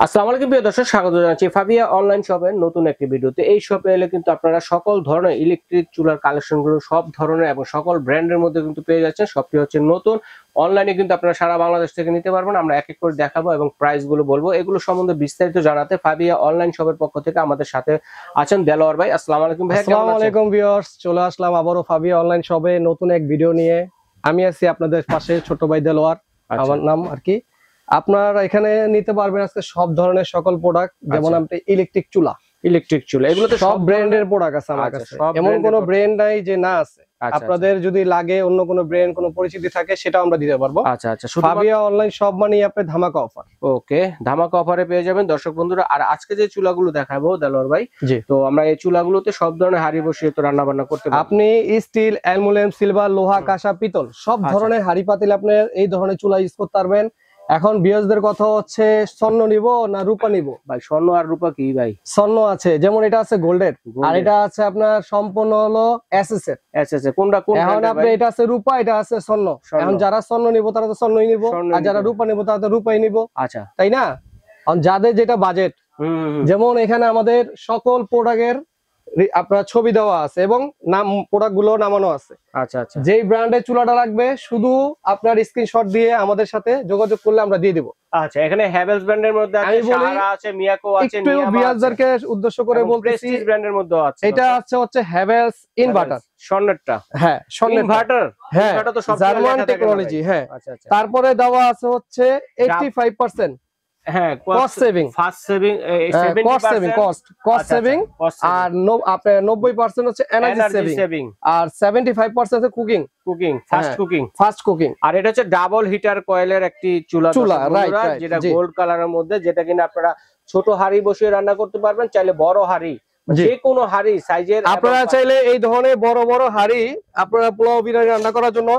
আসসালামু আলাইকুম প্রিয় দর্শক, স্বাগত জানাচ্ছি ফাবিয়া অনলাইন শপের নতুন একটি ভিডিওতে। এই শপে এলে কিন্তু আপনারা সকল ধরনের ইলেকট্রিক চুলার কালেকশনগুলো সব ধরনের এবং সকল ব্র্যান্ডের মধ্যে কিন্তু পেয়ে যাচ্ছেন। শপটি হচ্ছে নতুন, অনলাইনে কিন্তু আপনারা সারা বাংলাদেশ থেকে নিতে পারবেন। আমরা এক এক করে দেখাবো এবং প্রাইসগুলো বলবো। এগুলো সম্বন্ধে বিস্তারিত জানাতে ফাবিয়া অনলাইন শপের পক্ষ থেকে আমাদের সাথে আছেন দেলোয়ার ভাই। আসসালামু আলাইকুম ভাই। আসসালামু আলাইকুম ভিউয়ার্স, চলে আসলাম আবারও ফাবিয়া অনলাইন শপে নতুন এক ভিডিও নিয়ে। আমি আছি আপনাদের পাশে, ছোট ভাই দেলোয়ার আমার নাম আর কি। আপনারা এখানে নিতে পারবেন আজকে সব ধরনের সকল প্রোডাক্ট, যেমন আপনি ইলেকট্রিক চুলা এগুলো তো সব ব্র্যান্ডের প্রোডাক্ট আছে আমার কাছে, এমন কোনো ব্র্যান্ড নাই যে না আছে। আপনাদের যদি লাগে অন্য কোনো ব্র্যান্ড কোনো পরিচিতি থাকে সেটা আমরা দিতে পারবো। আচ্ছা আচ্ছা, ফাবিয়া অনলাইন শপ মানে আপনি ধামাকা অফার। ওকে, ধামাকা অফারে পেয়ে যাবেন দর্শক বন্ধুরা। আর আজকে যে চুলাগুলো দেখাবো দেলোয়ার ভাই, জি, তো আমরা এই চুলাগুলোতে সব ধরনের হাড়ি বসিয়ে তো রান্না বান্না করতে পারবো। আপনি স্টিল, অ্যালুমিনিয়াম, সিলভার, লোহা, কাঁসা, পিতল সব ধরনের হাড়ি পাতিল আপনি এই ধরনের চুলা ইউজ করতে পারবেন। এখন বিয়াসদের কথা হচ্ছে স্বর্ণ নিব না রূপা নিব। ভাই স্বর্ণ আর রূপা কি ভাই? স্বর্ণ আছে, যেমন এটা আছে গোল্ডের, আর এটা আছে আপনার সম্পূর্ণ হলো এসএস এর। এসএস কোনটা কোন? এখন আপনি এটা আছে রূপা, এটা আছে স্বর্ণ। এখন যারা স্বর্ণ নিব তারা তো স্বর্ণই নিব, আর যারা রূপা নিব তারা তো রূপাই নিব। আচ্ছা, তাই না? যাদের যেটা বাজেট, যেমন এখানে আমাদের সকল প্রোডাক্টের আপনার ছবি দেওয়া আছে এবং নাম প্রোডাক্ট গুলো নামানো আছে। আচ্ছা আচ্ছা, যেই ব্র্যান্ডের চুলাটা লাগবে শুধু আপনার স্ক্রিনশট দিয়ে আমাদের সাথে যোগাযোগ করলে আমরা দিয়ে দেব। আচ্ছা, এখানে হ্যাভেলস ব্র্যান্ডের মধ্যে আছে, সাহারা আছে, মিয়াকো আছে, একটু বিয়ারদেরকে উদ্দেশ্য করে বলতেছি, প্রেস্টিজ ব্র্যান্ডের মধ্যে আছে। এটা হচ্ছে হ্যাভেলস ইনভার্টার স্বর্ণেরটা। হ্যাঁ, ইনভার্টার। হ্যাঁ, এটা তো সব জার্মান টেকনোলজি। হ্যাঁ, আচ্ছা আচ্ছা। তারপরে দেওয়া আছে হচ্ছে 85%। হ্যাঁ, cost saving, fast saving, cost saving. আর আপনার 90% হচ্ছে এনার্জি সেভিং, আর 75% হচ্ছে কুকিং, ফাস্ট কুকিং। আর এটা হচ্ছে ডাবল হিটার কয়েলের একটি চুলা, যেটা গোল্ড কালারের মধ্যে, যেটা কিনা আপনারা ছোট হাঁড়ি বসিয়ে রান্না করতে পারবেন, চাইলে বড় হাঁড়ি, যে কোনো হাঁড়ি সাইজের আপনারা চাইলে এই ধরনের বড় বড় হাঁড়ি আপনারা পোলাও বিরিয়ানি রান্না করার জন্য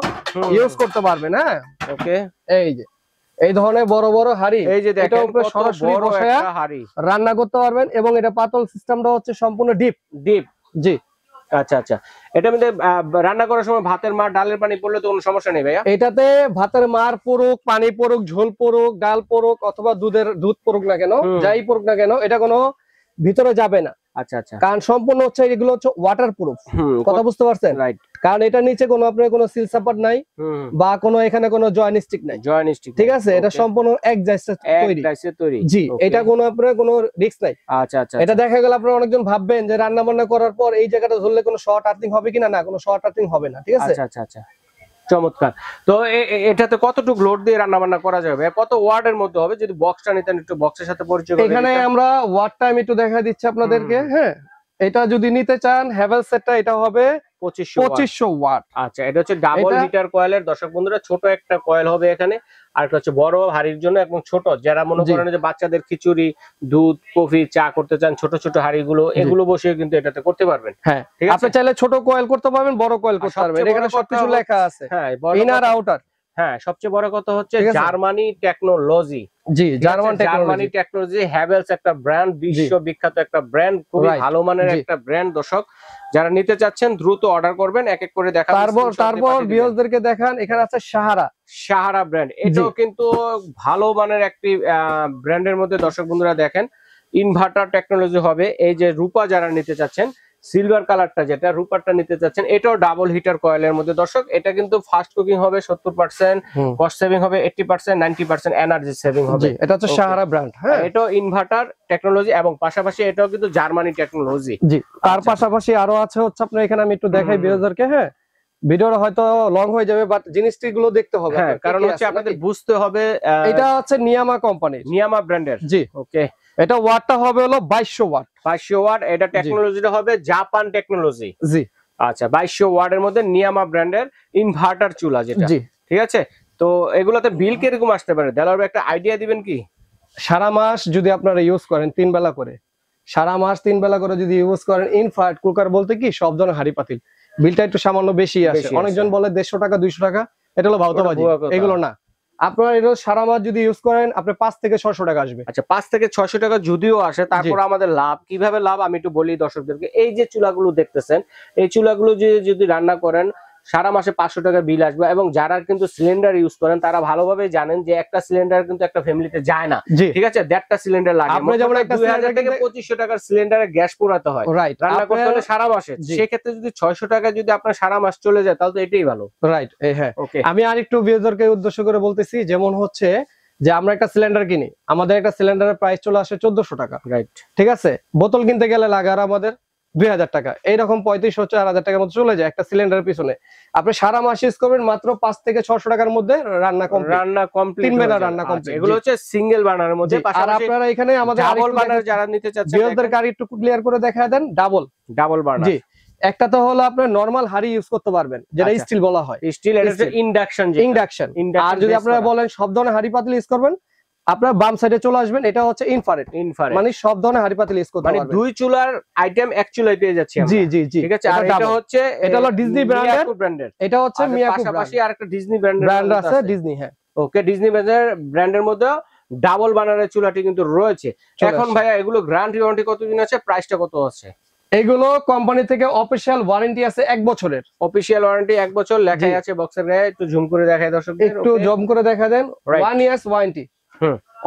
ইউজ করতে পারবেন। হ্যাঁ, ওকে, এই যে এই ধরনের বড় বড় হাঁড়ি, এই যে দেখেন উপরে সরাসরি বসে রান্না করতে পারবেন। এবং এটা পাতল সিস্টেমটা হচ্ছে সম্পূর্ণ ডিপ। জি, আচ্ছা আচ্ছা। এটা মধ্যে রান্না করার সময় ভাতের মার, ডালের পানি পড়লে তো কোনো সমস্যা নেই ভাইয়া? এটাতে ভাতের মার পড়ুক, পানি পড়ুক, ঝোল পড়ুক, ডাল পড়ুক, অথবা দুধ পড়ুক না কেন, যাই পড়ুক না কেন, এটা কোনো ভিতরে যাবে না। আচ্ছা আচ্ছা, কারণ সম্পূর্ণ হচ্ছে এগুলো হচ্ছে ওয়াটার প্রুফ। কথা বুঝতে পারছেন? রাইট। কারণ এটা নিচে কোনো আপনার কোনো সিল সাপোর্ট নাই বা কোনো এখানে কোনো জয়নিস্টিক নাই। ঠিক আছে, এটা সম্পূর্ণ এক জায়সে তৈরি। জি, এটা কোনো আপনার কোনো রিস্ক নাই। আচ্ছা আচ্ছা, এটা দেখা গেল আপনারা অনেকজন ভাববেন যে রান্না বান্না করার পর এই জায়গাটা ধরলে কোনো শর্ট আর্থিং হবে কিনা, না, কোনো শর্ট আর্থিং হবে না। ঠিক আছে, আচ্ছা আচ্ছা আচ্ছা, চমৎকার। তো এটাতে কতটুকু লোড দিয়ে রান্না বান্না করা যাবে? কত ওয়াটের মধ্যে হবে? যদি বক্সটা নিতেন, একটু বক্সের সাথে পরিচয় করে। এখানে আমরা ওয়াটটা আমি একটু দেখা দিচ্ছি আপনাদেরকে। হ্যাঁ, এটা যদি নিতে চান হ্যাভেলস সেটটা, এটা হবে 2500 ওয়াট। আচ্ছা, এটা হচ্ছে ডাবল হিটার কয়েলের দর্শক বন্ধুরা। ছোট একটা কয়েল হবে এখানে, আর একটা হচ্ছে বড় হাড়ির জন্য, এবং ছোট যারা মনে করেন যে বাচ্চাদের খিচুড়ি, দুধ, কফি, চা করতে চান, ছোট ছোট হাড়িগুলো, এগুলো বসিয়ে কিন্তু এটাতে করতে পারবেন। হ্যাঁ, ঠিক আছে, আপনি চাইলে ছোট কয়েল করতে পারবেন, বড় কয়েল করতে পারবেন। এখানে সবকিছু লেখা আছে। হ্যাঁ, ইনার আউটার। হ্যাঁ, সবচেয়ে বড় কথা হচ্ছে জার্মানি টেকনোলজি। জি, জার্মানি টেকনোলজি। হ্যাভেলস একটা ব্র্যান্ড, বিশ্ববিখ্যাত একটা ব্র্যান্ড, খুবই ভালো মানের একটা ব্র্যান্ড। দর্শক যারা নিতে চাচ্ছেন দ্রুত অর্ডার করবেন, এক এক করে দেখাবো। তারপর ভিউয়ারদেরকে দেখান, এখানে আছে সাহারা ব্র্যান্ড। এটাও কিন্তু ভালো মানের একটি ব্র্যান্ডের মধ্যে। দর্শক বন্ধুরা দেখেন, ইনভার্টার টেকনোলজি হবে। এই যে রূপা যারা নিতে চাচ্ছেন, সিলভার কালারটা যেটা রূপারটা নিতে চাচ্ছেন, এটাও ডাবল হিটার কয়েলের মধ্যে। দর্শক এটা কিন্তু ফাস্ট কুকিং হবে 70%, কস্ট সেভিং হবে 80%, 90% এনার্জি সেভিং হবে। এটা হচ্ছে সাহারা ব্র্যান্ড। হ্যাঁ, এটাও ইনভার্টার টেকনোলজি, এবং পাশাপাশি এটাও কিন্তু জার্মানি টেকনোলজি। জি, তার পাশাপাশি আরো আছে হচ্ছে আপনার, এখানে আমি একটু দেখাই ভিউয়ারদেরকে। হ্যাঁ, ভিডিওটা হয়তো লং হয়ে যাবে, বাট জিনিসগুলো দেখতে হবে। হ্যাঁ, কারণ হচ্ছে আপনাদের বুঝতে হবে। এটা হচ্ছে নিয়ামা কোম্পানির, নিয়ামা ব্র্যান্ডের। জি, ওকে। এটা ওয়াটটা হবে হলো 2200 ওয়াট। 2200 ওয়াট। এটা টেকনোলজিটা হবে জাপান টেকনোলজি। জি, আচ্ছা, 2200 ওয়াটের মধ্যে নিয়ামা ব্র্যান্ডের ইনভার্টার চুলা যেটা। জি, ঠিক আছে। তো এগুলোতে বিল কিরকম আসতে পারে দেলার ভাই, একটা আইডিয়া দিবেন কি? সারা মাস যদি আপনারা ইউজ করেন 3 বেলা করে, সারা মাস 3 বেলা করে যদি ইউজ করেন, ইনফ্রারেড কুকার বলতে কি সব ধরনের হাঁড়ি পাতিল, বিলটা একটু সামান্য বেশি আসে। অনেকজন বলে 150 টাকা 200 টাকা, এটা হলো ভাউতাবাজি। এগুলো না, আপনারা এটা সারা মাস যদি ইউজ করেন আপনার 5 থেকে 600 টাকা আসবে। আচ্ছা, 5 থেকে 600 টাকা যদিও আসে, তারপর আমাদের লাভ কিভাবে লাভ আমি একটু বলি দর্শকদেরকে। এই যে চুলাগুলো দেখতেছেন, এই চুলাগুলো যদি রান্না করেন সারা মাসে 500 টাকা বিল আসবে। এবং যারা কিন্তু সিলিন্ডার ইউজ করেন তারা ভালোভাবে জানেন যে একটা সিলিন্ডার কিন্তু একটা ফ্যামিলিতে যায় না, ঠিক আছে, 1.5টা সিলিন্ডার লাগে। আপনি যেমন একটা 2000 থেকে 2500 টাকার সিলিন্ডারে গ্যাস পোড়াতে হয়, রাইট, রান্না করতে হলে সারা মাসে। সেক্ষেত্রে যদি 600 টাকা যদি আপনার সারা মাস চলে যায় তাহলে তো এটাই ভালো, রাইট। হ্যাঁ, আমি আরেকটু ভিউয়ারকে উদ্দেশ্য করে বলতেছি, যেমন হচ্ছে যে আমরা একটা সিলিন্ডার কিনি, আমাদের একটা সিলিন্ডারের প্রাইস চলে আসে 1400 টাকা, রাইট, ঠিক আছে। বোতল কিনতে গেলে লাগে আর আমাদের 2000 টাকা, এইরকম 3500-4000 টাকার মতো চলে যায় একটা সিলিন্ডারের পিছনে। আপনি সারা মাস ইউজ করবেন মাত্র 5 থেকে 600 টাকার মধ্যে রান্না কমপ্লিট, 3 বেলা রান্না কমপ্লিট। এগুলো হচ্ছে সিঙ্গেল বার্নারের মধ্যে। আর আপনারা এখানে আমাদের ডাবল বার্নার যারা নিতে চাচ্ছেন ভিউয়ারদের কারি একটু ক্লিয়ার করে দেখায় দেন। ডাবল বার্নার, জি। একটা তো হলো আপনার নরমাল হাড়ি ইউজ করতে পারবেন, যেটা স্টিল বলা হয়, স্টিল। এটা হচ্ছে ইন্ডাকশন। আর যদি আপনারা বলেন সব ধরনের হাড়ি পাতিল ইউজ করবেন, আপনার বাম সাইডে চলে আসবেন, এটা হচ্ছে ইনফ্রারেড, মানে সব ধরনের হাড়ি পাতিল ইউজ করতে পারবেন। মানে দুই চুলার আইটেম এক চুলায় পেয়ে যাচ্ছি আমরা। জি জি জি, ঠিক আছে। আর এটা হলো ডিজনি ব্র্যান্ডের, এটা হচ্ছে মিয়াকো পাশাপাশি আরেকটা ডিজনি ব্র্যান্ড আছে, ডিজনি। হ্যাঁ, ওকে, ডিজনি ব্র্যান্ডের মধ্যে ডাবল বার্নারের চুলাটি কিন্তু রয়েছে। এখন ভাইয়া এগুলো গ্যারান্টি ওয়ারেন্টি কতদিন আছে, প্রাইসটা কত আছে? এগুলো কোম্পানি থেকে অফিশিয়াল ওয়ারেন্টি আছে 1 বছরের। অফিশিয়াল ওয়ারেন্টি 1 বছর লেখাই আছে বক্সের গায়ে। একটু জুম করে দেখাই দর্শকদের, একটু জুম করে দেখা দেন। 1 ইয়ার্স ওয়ারেন্টি।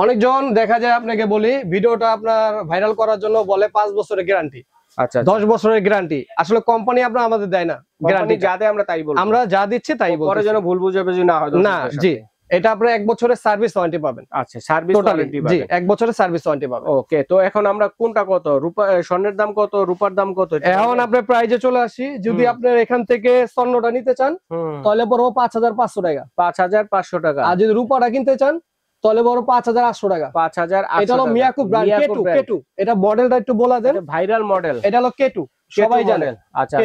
অনেকজন দেখা যায়, আপনাকে বলি, ভিডিওটা আপনার ভাইরাল করার জন্য বলে 5 বছরের গ্যারান্টি, আচ্ছা 10 বছরের গ্যারান্টি। আসলে কোম্পানি আপনার আমাদের দেয় না গ্যারান্টি, যা দেয় আমরা তাই বলবো, আমরা যা দিচ্ছি তাই বলবো, পরে যেন ভুল বুঝাবুঝি না হয়। না, জি, এটা আপনারা 1 বছরের সার্ভিস ওয়ারেন্টি পাবেন। আচ্ছা, সার্ভিস ওয়ারেন্টি পাবেন, জি, 1 বছরের সার্ভিস ওয়ারেন্টি পাবেন। ওকে, তো এখন আমরা কোনটা কত, রূপা স্বর্ণের দাম কত, রূপার দাম কত? এখন আপনার প্রাইজে চলে আসি। যদি আপনার এখান থেকে স্বর্ণটা নিতে চান তাহলে পড়বো 5500 টাকা, 5500 টাকা। আর যদি রূপাটা কিনতে চান তাহলে বড় 5800 টাকা, 5800। এটা হলো মিয়াকো ব্র্যান্ড K2। এটা মডেলটা একটু বলা দেন। ভাইরাল মডেল, এটা হলো K2, সবাই জানে। আচ্ছা,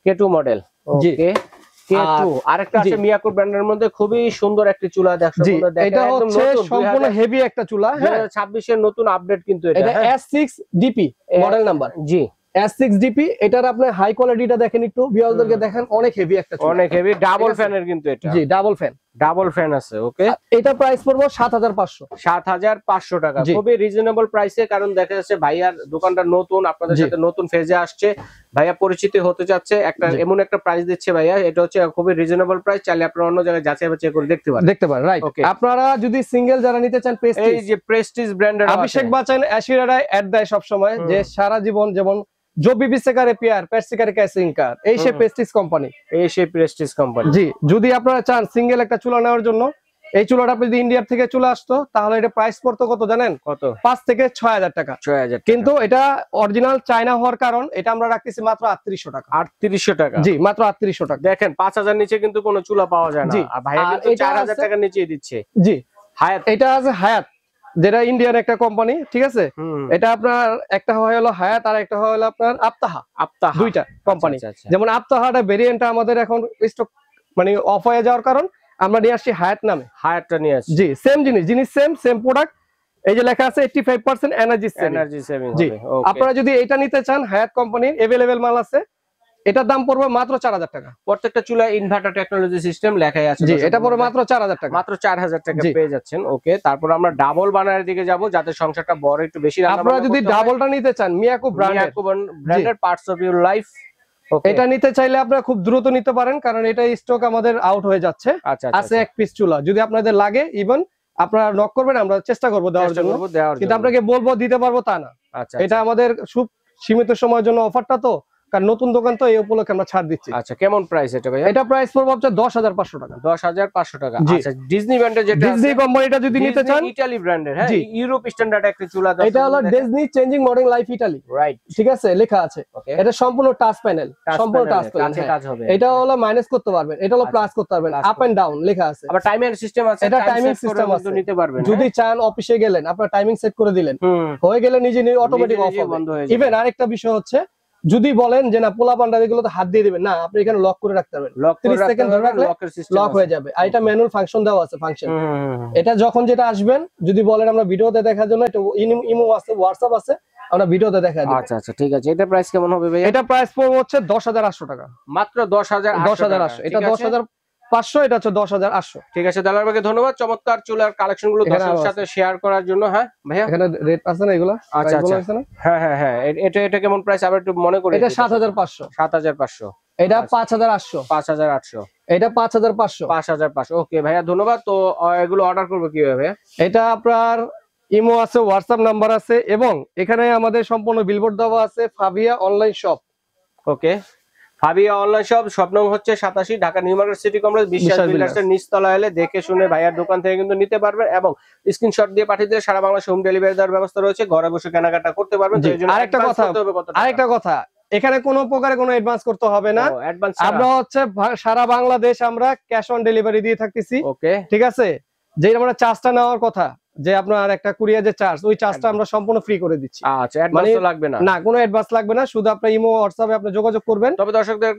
K2 মডেল। ওকে, K2। আরেকটা আছে মিয়াকো ব্র্যান্ডের মধ্যে, খুবই সুন্দর একটি চুলা। দেখো, এটা হচ্ছে সম্পূর্ণ হেভি একটা চুলা। হ্যাঁ, 2026 এর নতুন আপডেট কিন্তু এটা। S6DP মডেল নাম্বার, জি, S6DP। এটার আপনি হাই কোয়ালিটিটা দেখেন, একটু ভিউয়ারদেরকে দেখেন, অনেক হেভি একটা চুলা, অনেক হেভি। ডাবল ফ্যানের কিন্তু এটা, জি, ডাবল ফ্যান আছে। ওকে, এটা প্রাইস পড়বো 7500 টাকা, খুবই রিজনেবল প্রাইসে। কারণ দেখা যাচ্ছে ভাইয়ার দোকানটা নতুন, আপনাদের সাথে নতুন ফেজে আসছে, ভাইয়া পরিচিতি হতে যাচ্ছে, একটা এমন একটা প্রাইস দিচ্ছে ভাইয়া, এটা হচ্ছে খুবই রিজনেবল প্রাইস। চাইলে আপনারা অন্য জায়গায় যাচাই বাছাই করে দেখতে পারেন, রাইট। আপনারা যদি সিঙ্গেল যারা নিতে চান, এই যে প্রেস্টিজ ব্র্যান্ডের অভিষেক বচ্চন অ্যাশিরাডা অ্যাড দেয় সব সময়, যে সারা জীবন যেমন जो बीबी से करे प्यार पेट से करे कैसिंग कार, এই সে প্রেস্টিজ কোম্পানি। জি, যদি আপনারা চান সিঙ্গেল একটা চুলা নেওয়ার জন্য, এই চুলাটা আপনি যদি ইন্ডিয়া থেকে চলে আসতো তাহলে এটা প্রাইস পড়তো কত জানেন? কত? 5 থেকে 6000 টাকা। কিন্তু এটা অরিজিনাল চায়না হওয়ার কারণ এটা আমরা রাখতেছি মাত্র 3800 টাকা। 3800 টাকা, জি, মাত্র 3800 টাকা। দেখেন 5000 নিচে কিন্তু কোনো চুলা পাওয়া যায় না, আর ভাইয়া কিন্তু 4000 টাকা নিচেই দিচ্ছে। জি, হায়াত, এটা আছে হায়াত, যেটা ইন্ডিয়ান একটা কোম্পানি, ঠিক আছে। এটা আপনার একটা হয় হলো হায়াত, আর একটা হয় হলো আপনার আপ্তাহা, দুইটা কোম্পানি। যেমন আপ্তাহাটা ভেরিয়েন্টটা আমাদের এখন স্টক মানে অফ হয়ে যাওয়ার কারণ আমরা নিয়ে আসছি হায়াত নামে, হায়াতটা নিয়ে আসছি। জি, সেম জিনিস সেম প্রোডাক্ট। এই যে লেখা আছে 85% এনার্জি সেভিং। জি, আপনারা যদি এটা নিতে চান, হায়াত কোম্পানির अवेलेबल মাল আছে। এটার দাম পড়বে মাত্র 4000 টাকা। প্রত্যেকটা চুলা ইনভার্টার টেকনোলজি সিস্টেম লেখাই আছে। জি, এটা পড়বে মাত্র 4000 টাকা, মাত্র 4000 টাকা পেয়ে যাচ্ছেন। ওকে, তারপর আমরা ডাবল বার্নারের দিকে যাব, যাতে সংসারটা বড় একটু বেশি রান্না। আপনারা যদি ডাবলটা নিতে চান, মিয়াকো ব্র্যান্ডের পার্টস অফ ইওর লাইফ, এটা নিতে চাইলে আপনারা খুব দ্রুত নিতে পারেন, কারণ এটা স্টক আমাদের আউট হয়ে যাচ্ছে। আছে এক পিস চুলা, যদি আপনাদের লাগে ইভেন আপনারা নক করবেন, আমরা চেষ্টা করব দেওয়ার জন্য, কিন্তু আপনাকে বলবো দিতে পারবো তা না। এটা আমাদের খুব সীমিত সময়ের জন্য অফারটা, তো কারণ নতুন দোকান তো এই উপলক্ষে আমরা ছাড় দিচ্ছি। আচ্ছা, কেমন প্রাইস এটা ভাই? এটা প্রাইস পড়বে আপনার 10500 টাকা। 10500 টাকা। আচ্ছা, ডিজনি ব্র্যান্ডের যেটা ডিজনি কোম্পানিটা যদি নিতে চান, ইতালি ব্র্যান্ডের, হ্যাঁ, ইউরোপ স্ট্যান্ডার্ড একটা চুলা। এটা হলো Disney changing model life Italy, right, ঠিক আছে, লেখা আছে। এটা সম্পূর্ণ টাচ প্যানেল, সম্পূর্ণ টাচ প্যানেল, কাজ হবে। এটা হলো মাইনাস করতে পারবেন, এটা হলো প্লাস করতে পারবেন, আপ এন্ড ডাউন লেখা আছে। আবার টাইমিং সিস্টেম আছে, এটা টাইমিং সিস্টেম আছে, নিতে পারবেন। যদি চান অফিসে গেলেন, আপনারা টাইমিং সেট করে দিলেন, হয়ে গেলে নিজে অটোমেটিক অফ হবে। ইভেন আরেকটা বিষয় হচ্ছে, যদি বলেন যে না পোলা পান্ডা এগুলোতে হাত দিয়ে দিবেন, না, আপনি এখানে লক করে রাখতে পারবেন, 30 সেকেন্ড ধরে রাখলে লক হয়ে যাবে। আর এটা ম্যানুয়াল ফাংশন দেওয়া আছে, ফাংশন। এটা যখন যেটা আসবেন, যদি বলেন আমরা ভিডিওতে দেখার জন্য, এটা ইমো আছে, হোয়াটসঅ্যাপ আছে, আমরা ভিডিওতে দেখা দেব। আচ্ছা আচ্ছা, ঠিক আছে। এটা প্রাইস কেমন হবে ভাই? এটা প্রাইস পড়বে হচ্ছে 10800 টাকা, মাত্র 10800। এটা 10500 500, এটা হচ্ছে 10,800। ঠিক আছে দালাল ভাইকে ধন্যবাদ চমৎকার চুলার কালেকশন গুলো দর্শকদের সাথে শেয়ার করার জন্য। হ্যাঁ ভাইয়া, এখানে রেট আছে না এগুলা? আচ্ছা আচ্ছা, হ্যাঁ হ্যাঁ হ্যাঁ, এটা কেমন প্রাইস আবার একটু মনে করি। এটা 7,500, 7,500, এটা 5,800, 5,800, এটা 5,500, 5,500। ওকে ভাইয়া ধন্যবাদ। তো এগুলো অর্ডার করবো কিভাবে ভাইয়া? এটা আপনার ইমো আছে, হোয়াটসঅ্যাপ নাম্বার আছে, এবং এখানে আমাদের সম্পূর্ণ বিলবোর্ড দেওয়া আছে, Fabia online shop. Okay, Fabia online shop, shop number হচ্ছে 87, Dhaka new market city complex, Biswas বিল্ডার্সের নিচতলা এলে দেখে শুনে ভাইয়ার দোকান থেকে কিন্তু নিতে পারবেন, এবং স্ক্রিনশট দিয়ে পাঠিয়ে দিলে সারা বাংলাদেশে হোম ডেলিভারি দেওয়ার ব্যবস্থা রয়েছে, ঘরে বসে কেনাকাটা করতে পারবেন। আরেকটা কথা, এখানে কোনো প্রকারে কোনো অ্যাডভান্স করতে হবে না, আমরা হচ্ছে সারা বাংলাদেশ আমরা ক্যাশ অন ডেলিভারি দিয়ে থাকতেছি। ওকে, ঠিক আছে, যে আমরা চার্জটা নেওয়ার কথা, যে আপনার একটা কুরিয়ার যে চার্জ, ওই চার্জটা আমরা সম্পূর্ণ ফ্রি করে দিচ্ছি। আচ্ছা, অ্যাডভান্স তো লাগবে না? না, কোনো অ্যাডভান্স লাগবে না, শুধু আপনার ইমো হোয়াটসঅ্যাপে আপনি যোগাযোগ করবেন। তবে দর্শকদের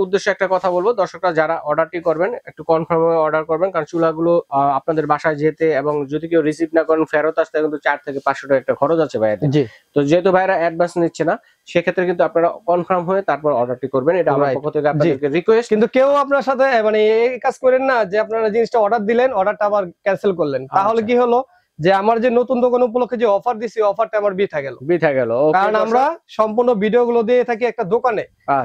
উদ্দেশ্যে একটা কথা বলবো, দর্শকরা যারা অর্ডারটি করবেন একটু কনফার্ম ভাবে অর্ডার করবেন, কারণ চুলাগুলো আপনাদের বাসায় যেতে এবং যদি কেউ রিসিভ না করেন ফেরত আসতে কিন্তু 4 থেকে 500 টাকা একটা খরচ আছে ভাইয়াদের। তো যেহেতু ভাইরা অ্যাডভান্স নিচ্ছে না, সেক্ষেত্রে কিন্তু আপনারা কনফার্ম হয়ে তারপর অর্ডারটি করবেন, এটা আমার পক্ষ থেকে আপনাদেরকে রিকোয়েস্ট। কিন্তু কেউ আপনার সাথে মানে এই কাজ করেন না যে আপনারা জিনিসটা অর্ডার দিলেন, অর্ডারটা আবার ক্যান্সেল করলেন, তাহলে কি হলো যে আমার যে নতুন দোকান উপলক্ষে যে অফার দিছি, অফারটা আমার বৃথা গেল। কারণ আমরা সম্পূর্ণ ভিডিও গুলো দিয়ে থাকি একটা দোকানে,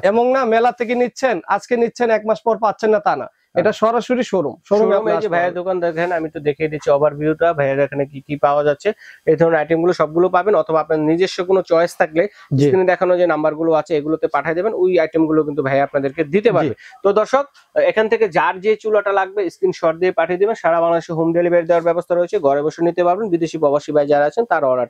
এবং না মেলা থেকে নিচ্ছেন, আজকে নিচ্ছেন 1 মাস পর পাচ্ছেন না তা না, এটা সরাসরি শোরুমে এই যে ভাইয়ের দোকান দেখেন, আমি একটু দেখিয়ে দিচ্ছি ওভারভিউটা, ভাইয়ের এখানে কি কি পাওয়া যাচ্ছে, এই ধরনের আইটেম গুলো সবগুলো পাবেন, অথবা আপনার নিজস্ব কোনো চয়েস থাকলে স্ক্রিনে দেখানো যে নাম্বারগুলো আছে এগুলোতে পাঠিয়ে দেবেন, ওই আইটেম গুলো কিন্তু ভাই আপনাদেরকে দিতে পারবে। তো দর্শক, এখান থেকে যার যে চুলাটা লাগবে স্ক্রিনশট দিয়ে পাঠিয়ে দেবেন, সারা বাংলাদেশে হোম ডেলিভারি দেওয়ার ব্যবস্থা রয়েছে, ঘরে বসে নিতে পারবেন। বিদেশি প্রবাসী ভাই যারা আছেন তার অর্ডার